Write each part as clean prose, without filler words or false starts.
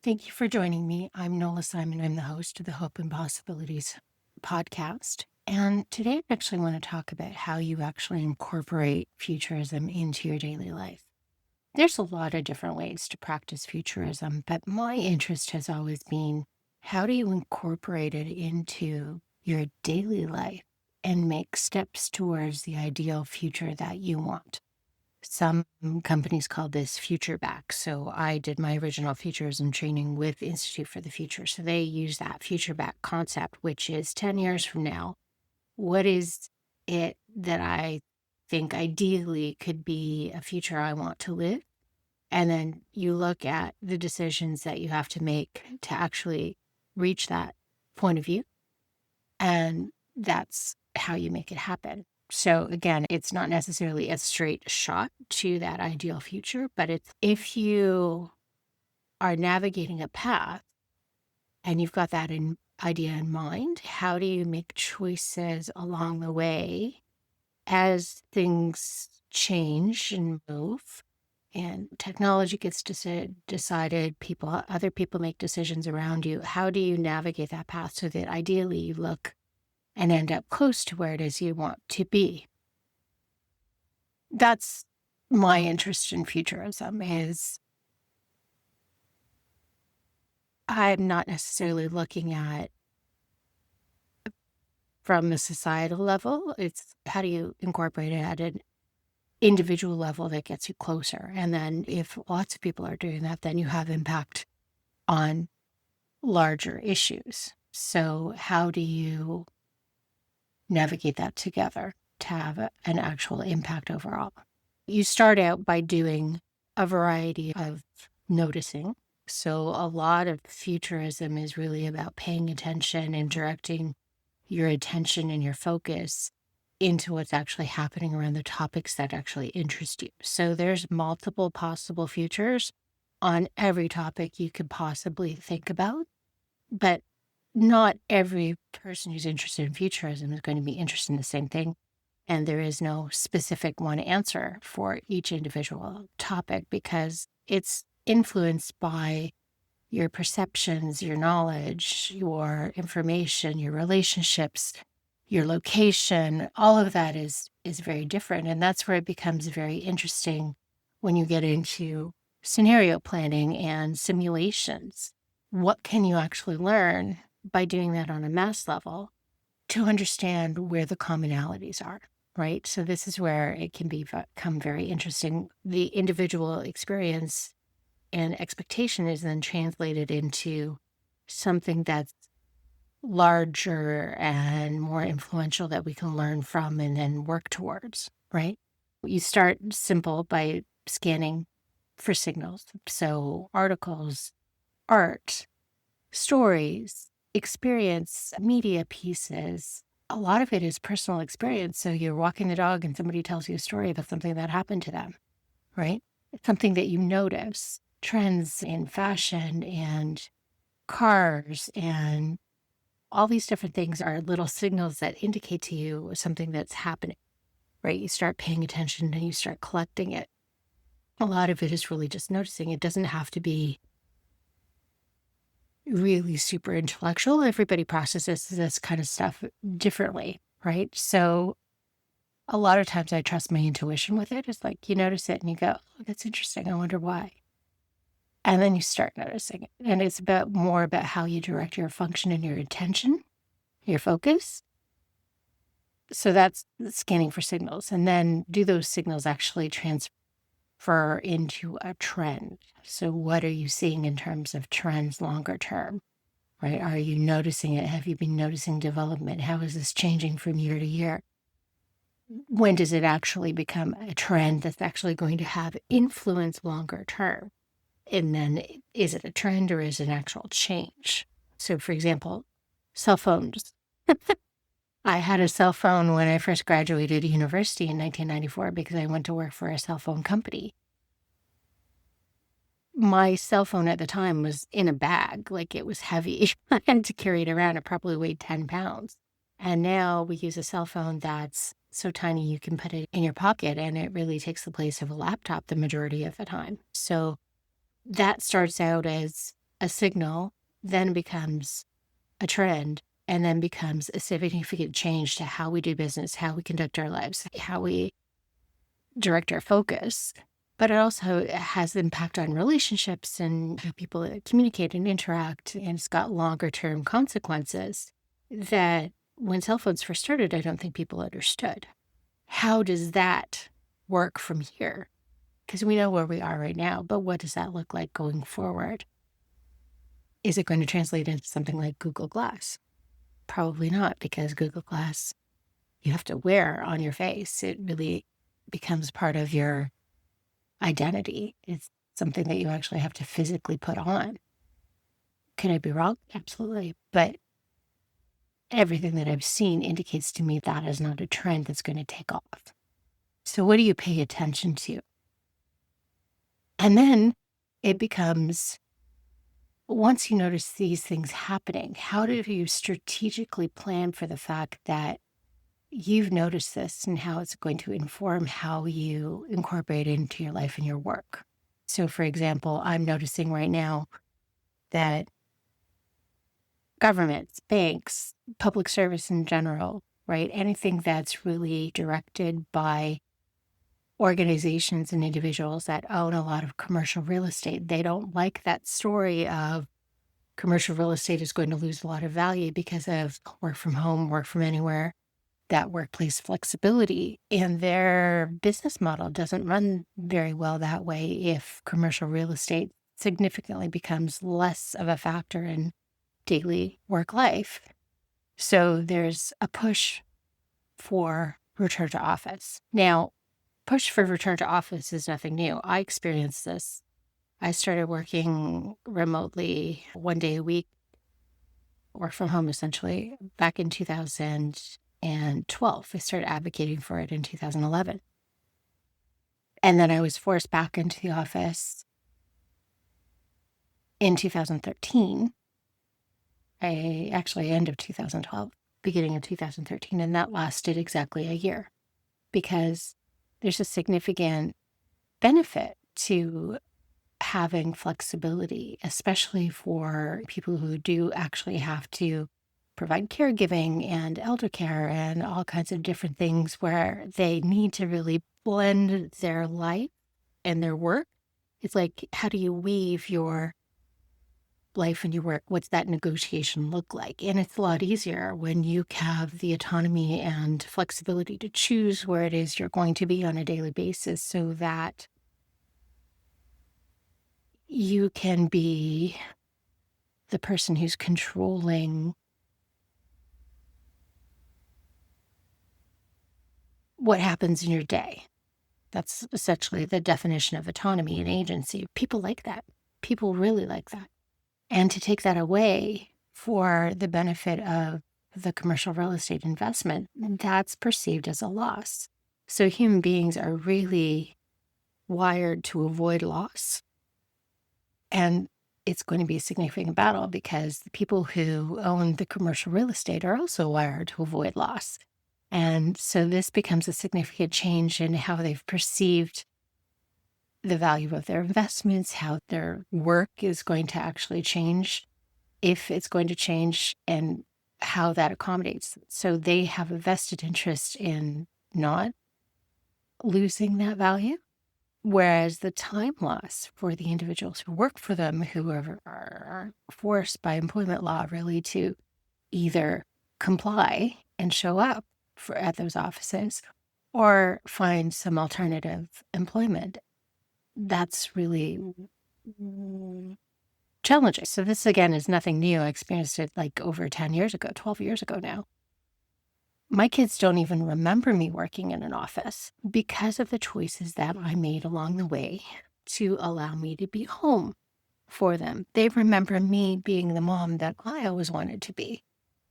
Thank you for joining me. I'm Nola Simon. I'm the host of the Hope and Possibilities podcast. And today I actually want to talk about how you actually incorporate futurism into your daily life. There's a lot of different ways to practice futurism, but my interest has always been how do you incorporate it into your daily life and make steps towards the ideal future that you want? Some companies call this future back. So I did my original futurism training with Institute for the Future. So they use that future back concept, which is 10 years from now. What is it that I think ideally could be a future I want to live? And then you look at the decisions that you have to make to actually reach that point of view. And that's how you make it happen. So again, it's not necessarily a straight shot to that ideal future, but it's if you are navigating a path and you've got that idea in mind, how do you make choices along the way as things change and move and technology gets decided, other people make decisions around you? How do you navigate that path so that ideally you look and end up close to where it is you want to be? That's my interest in futurism is I'm not necessarily looking at from a societal level. It's how do you incorporate it at an individual level that gets you closer? And then if lots of people are doing that, then you have impact on larger issues. So how do you navigate that together to have an actual impact overall? You start out by doing a variety of noticing. So a lot of futurism is really about paying attention and directing your attention and your focus into what's actually happening around the topics that actually interest you. So there's multiple possible futures on every topic you could possibly think about, but not every person who's interested in futurism is going to be interested in the same thing. And there is no specific one answer for each individual topic because it's influenced by your perceptions, your knowledge, your information, your relationships, your location. All of that is very different. And that's where it becomes very interesting when you get into scenario planning and simulations. What can you actually learn by doing that on a mass level to understand where the commonalities are, right? So this is where it can become very interesting. The individual experience and expectation is then translated into something that's larger and more influential that we can learn from and then work towards, right? You start simple by scanning for signals. So articles, art, stories, experience, media pieces. A lot of it is personal experience. So you're walking the dog and somebody tells you a story about something that happened to them, right? It's something that you notice. Trends in fashion and cars and all these different things are little signals that indicate to you something that's happening, right? You start paying attention and you start collecting it. A lot of it is really just noticing. It doesn't have to be really super intellectual. Everybody processes this kind of stuff differently, right? So a lot of times I trust my intuition with it. It's like you notice it and you go, oh, that's interesting. I wonder why. And then you start noticing it. And it's more about how you direct your function and your attention, your focus. So that's scanning for signals. And then do those signals actually transfer into a trend? So what are you seeing in terms of trends longer term, right? Are you noticing it? Have you been noticing development? How is this changing from year to year? When does it actually become a trend that's actually going to have influence longer term? And then is it a trend or is it an actual change? So for example, cell phones. I had a cell phone when I first graduated university in 1994 because I went to work for a cell phone company. My cell phone at the time was in a bag, like it was heavy. I had to carry it around. It probably weighed 10 pounds. And now we use a cell phone that's so tiny you can put it in your pocket and it really takes the place of a laptop the majority of the time. So that starts out as a signal, then becomes a trend, and then becomes a significant change to how we do business, how we conduct our lives, how we direct our focus. But it also has impact on relationships and how people communicate and interact, and it's got longer term consequences that when cell phones first started, I don't think people understood. How does that work from here? Because we know where we are right now, but what does that look like going forward? Is it going to translate into something like Google Glass? Probably not, because Google Glass you have to wear on your face. It really becomes part of your identity. It's something that you actually have to physically put on. Can I be wrong? Absolutely. But everything that I've seen indicates to me that is not a trend that's going to take off. So, what do you pay attention to? And then it becomes once you notice these things happening, how do you strategically plan for the fact that you've noticed this and how it's going to inform how you incorporate it into your life and your work? So, for example, I'm noticing right now that governments, banks, public service in general, right? Anything that's really directed by organizations and individuals that own a lot of commercial real estate, they don't like that story of commercial real estate is going to lose a lot of value because of work from home, work from anywhere, that workplace flexibility. And their business model doesn't run very well that way if commercial real estate significantly becomes less of a factor in daily work life. So there's a push for return to office. Now, push for return to office is nothing new. I experienced this. I started working remotely 1 day a week, work from home essentially, back in 2012. I started advocating for it in 2011. And then I was forced back into the office in 2013. End of 2012, beginning of 2013. And that lasted exactly a year because there's a significant benefit to having flexibility, especially for people who do actually have to provide caregiving and elder care and all kinds of different things where they need to really blend their life and their work. It's like, how do you weave your life and your work? What's that negotiation look like? And it's a lot easier when you have the autonomy and flexibility to choose where it is you're going to be on a daily basis so that you can be the person who's controlling what happens in your day. That's essentially the definition of autonomy and agency. People like that. People really like that. And to take that away for the benefit of the commercial real estate investment, that's perceived as a loss. So human beings are really wired to avoid loss. And it's going to be a significant battle because the people who own the commercial real estate are also wired to avoid loss. And so this becomes a significant change in how they've perceived the value of their investments, how their work is going to actually change, if it's going to change, and how that accommodates. So they have a vested interest in not losing that value. Whereas the time loss for the individuals who work for them, who are forced by employment law really to either comply and show up at those offices or find some alternative employment, that's really challenging. So this, again, is nothing new. I experienced it like over 10 years ago, 12 years ago now. My kids don't even remember me working in an office because of the choices that I made along the way to allow me to be home for them. They remember me being the mom that I always wanted to be,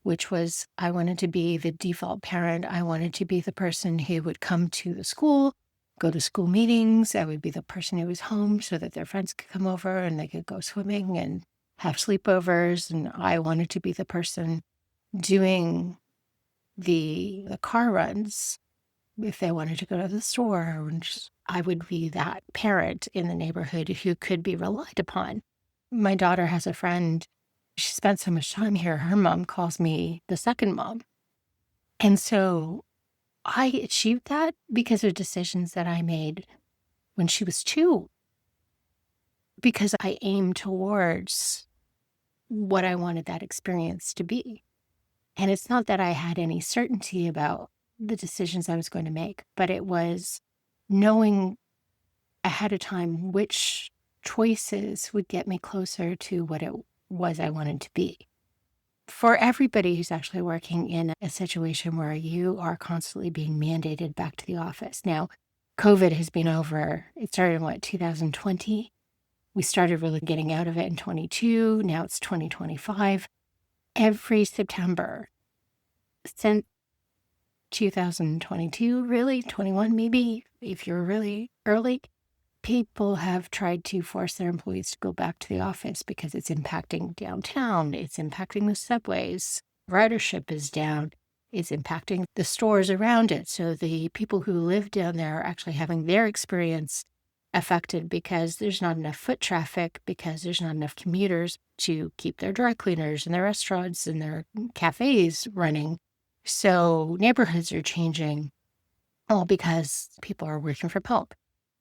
which was I wanted to be the default parent. I wanted to be the person who would come to the school, go to school meetings. I would be the person who was home so that their friends could come over and they could go swimming and have sleepovers. And I wanted to be the person doing the car runs if they wanted to go to the store. And I would be that parent in the neighborhood who could be relied upon. My daughter has a friend. She spent so much time here. Her mom calls me the second mom. And so I achieved that because of decisions that I made when she was 2, because I aimed towards what I wanted that experience to be. And it's not that I had any certainty about the decisions I was going to make, but it was knowing ahead of time which choices would get me closer to what it was I wanted to be. For everybody who's actually working in a situation where you are constantly being mandated back to the office. Now, COVID has been over. It started in what, 2020? We started really getting out of it in 22. Now it's 2025. Every September since 2022, really, 21 maybe, if you're really early, people have tried to force their employees to go back to the office because it's impacting downtown, it's impacting the subways, ridership is down, it's impacting the stores around it. So the people who live down there are actually having their experience affected because there's not enough foot traffic, because there's not enough commuters to keep their dry cleaners and their restaurants and their cafes running. So neighborhoods are changing all because people are working from home.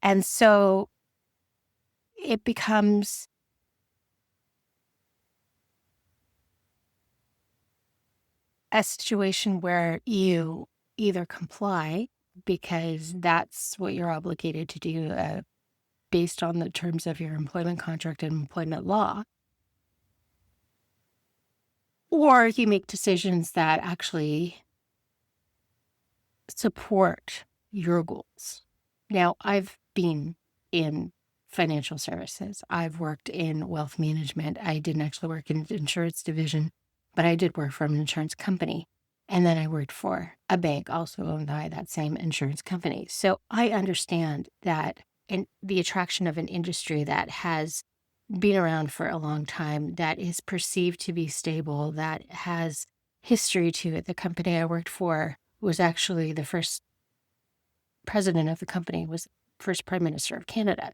And so it becomes a situation where you either comply because that's what you're obligated to do based on the terms of your employment contract and employment law, or you make decisions that actually support your goals. Now, I've been in financial services. I've worked in wealth management. I didn't actually work in the insurance division, but I did work for an insurance company. And then I worked for a bank also owned by that same insurance company. So I understand that in the attraction of an industry that has been around for a long time, that is perceived to be stable, that has history to it. The company I worked for was actually the first president of the company, was first prime minister of Canada.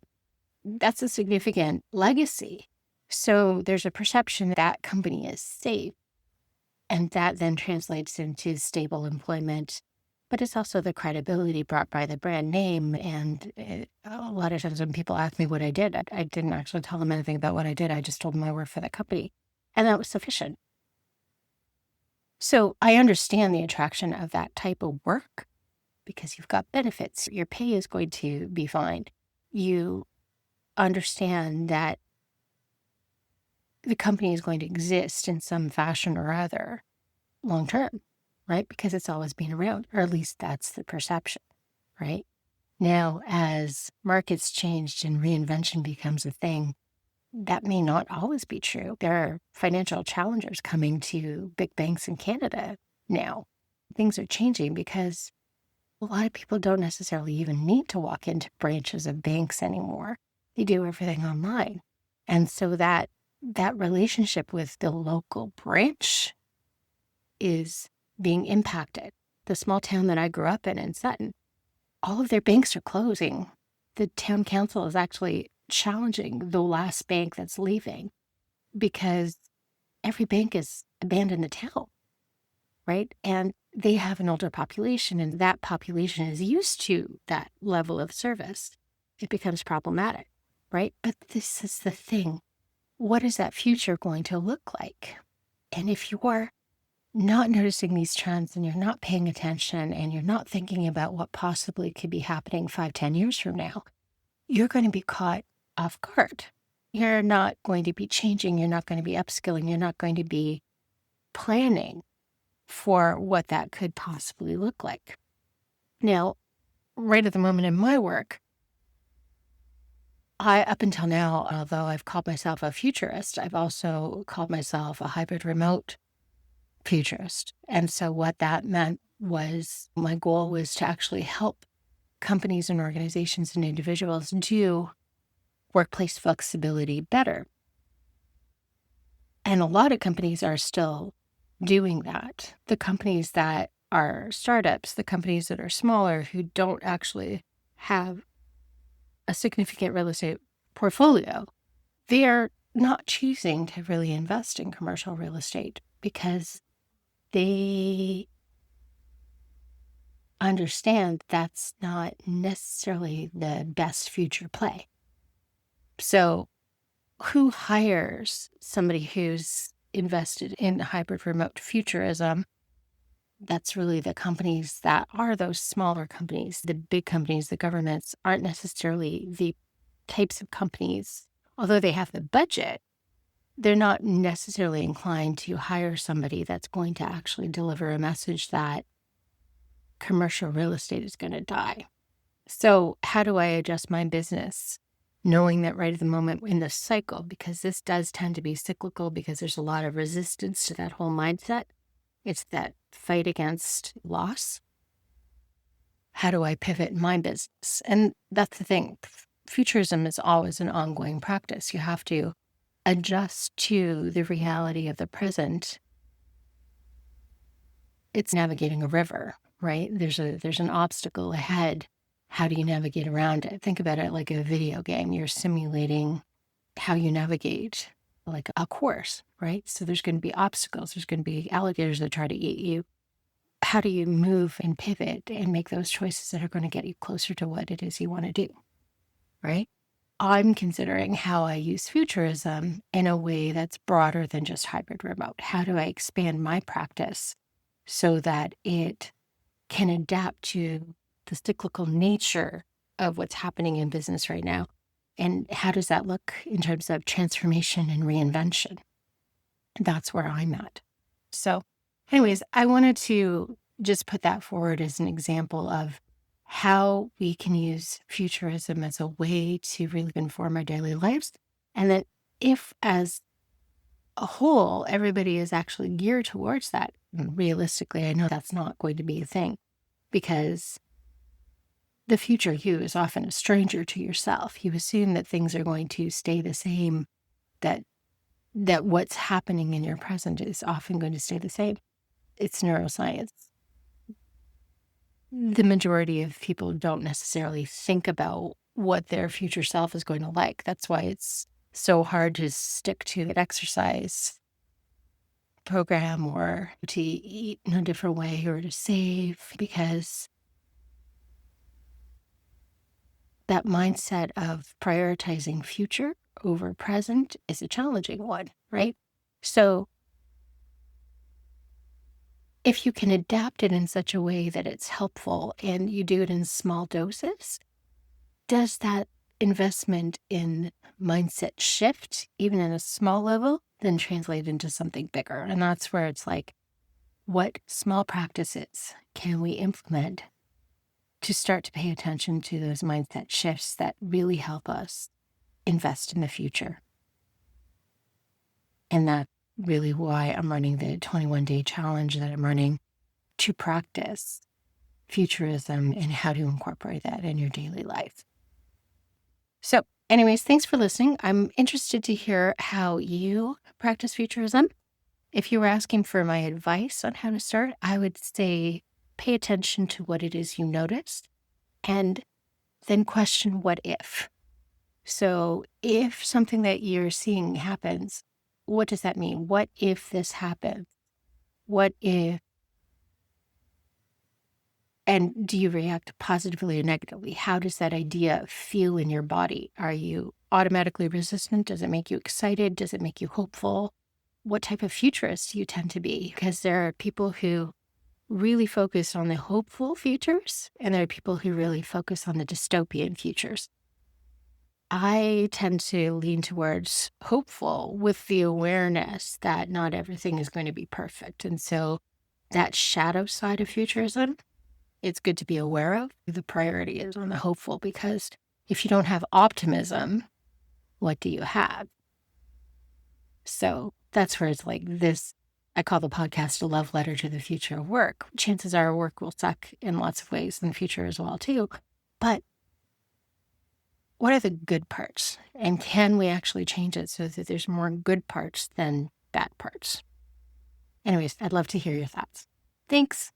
That's a significant legacy. So there's a perception that company is safe, and that then translates into stable employment. But it's also the credibility brought by the brand name. And a lot of times when people ask me what I did, I didn't actually tell them anything about what I did. I just told them I worked for that company. And that was sufficient. So I understand the attraction of that type of work because you've got benefits. Your pay is going to be fine. You understand that the company is going to exist in some fashion or other long term, right? Because it's always been around, or at least that's the perception, right? Now, as markets changed and reinvention becomes a thing, that may not always be true. There are financial challengers coming to big banks in Canada now. Things are changing because a lot of people don't necessarily even need to walk into branches of banks anymore. They do everything online. And so that relationship with the local branch is being impacted. The small town that I grew up in Sutton, all of their banks are closing. The town council is actually challenging the last bank that's leaving because every bank is abandoned the town, right? And they have an older population, and that population is used to that level of service. It becomes problematic, right? But this is the thing. What is that future going to look like? And if you're not noticing these trends and you're not paying attention and you're not thinking about what possibly could be happening 5-10 years from now, you're going to be caught off guard. You're not going to be changing. You're not going to be upskilling. You're not going to be planning for what that could possibly look like. Now, right at the moment in my work, up until now, although I've called myself a futurist, I've also called myself a hybrid remote futurist. And so what that meant was my goal was to actually help companies and organizations and individuals do workplace flexibility better. And a lot of companies are still doing that. The companies that are startups, the companies that are smaller who don't actually have a significant real estate portfolio, they're not choosing to really invest in commercial real estate because they understand that's not necessarily the best future play. So, who hires somebody who's invested in hybrid remote futurism? That's really the companies that are those smaller companies. The big companies, the governments, aren't necessarily the types of companies, although they have the budget, they're not necessarily inclined to hire somebody that's going to actually deliver a message that commercial real estate is going to die. So, how do I adjust my business? Knowing that right at the moment in the cycle, because this does tend to be cyclical, because there's a lot of resistance to that whole mindset. It's that fight against loss. How do I pivot my business? And that's the thing. Futurism is always an ongoing practice. You have to adjust to the reality of the present. It's navigating a river, right? There's an obstacle ahead. How do you navigate around it? Think about it like a video game. You're simulating how you navigate like a course, right? So there's going to be obstacles. There's going to be alligators that try to eat you. How do you move and pivot and make those choices that are going to get you closer to what it is you want to do, right? I'm considering how I use futurism in a way that's broader than just hybrid remote. How do I expand my practice so that it can adapt to the cyclical nature of what's happening in business right now? And how does that look in terms of transformation and reinvention? That's where I'm at. So, anyways, I wanted to just put that forward as an example of how we can use futurism as a way to really inform our daily lives. And that if, as a whole, everybody is actually geared towards that, realistically, I know that's not going to be a thing because the future you is often a stranger to yourself. You assume that things are going to stay the same, that what's happening in your present is often going to stay the same. It's neuroscience. The majority of people don't necessarily think about what their future self is going to like. That's why it's so hard to stick to an exercise program or to eat in a different way or to save, because that mindset of prioritizing future over present is a challenging one, right? So if you can adapt it in such a way that it's helpful and you do it in small doses, does that investment in mindset shift, even in a small level, then translate into something bigger? And that's where it's like, what small practices can we implement to start to pay attention to those mindset shifts that really help us invest in the future? And that's really why I'm running the 21-day challenge that I'm running to practice futurism and how to incorporate that in your daily life. So, anyways, thanks for listening. I'm interested to hear how you practice futurism. If you were asking for my advice on how to start, I would say pay attention to what it is you noticed and then question what if. So, if something that you're seeing happens, what does that mean? What if this happens? What if? And do you react positively or negatively? How does that idea feel in your body? Are you automatically resistant? Does it make you excited? Does it make you hopeful? What type of futurist do you tend to be? Because there are people who really focus on the hopeful futures, and there are people who really focus on the dystopian futures. I tend to lean towards hopeful with the awareness that not everything is going to be perfect. And so that shadow side of futurism, it's good to be aware of. The priority is on the hopeful, because if you don't have optimism, what do you have? So that's where it's like this. I call the podcast a love letter to the future of work. Chances are work will suck in lots of ways in the future as well, too. But what are the good parts? And can we actually change it so that there's more good parts than bad parts? Anyways, I'd love to hear your thoughts. Thanks.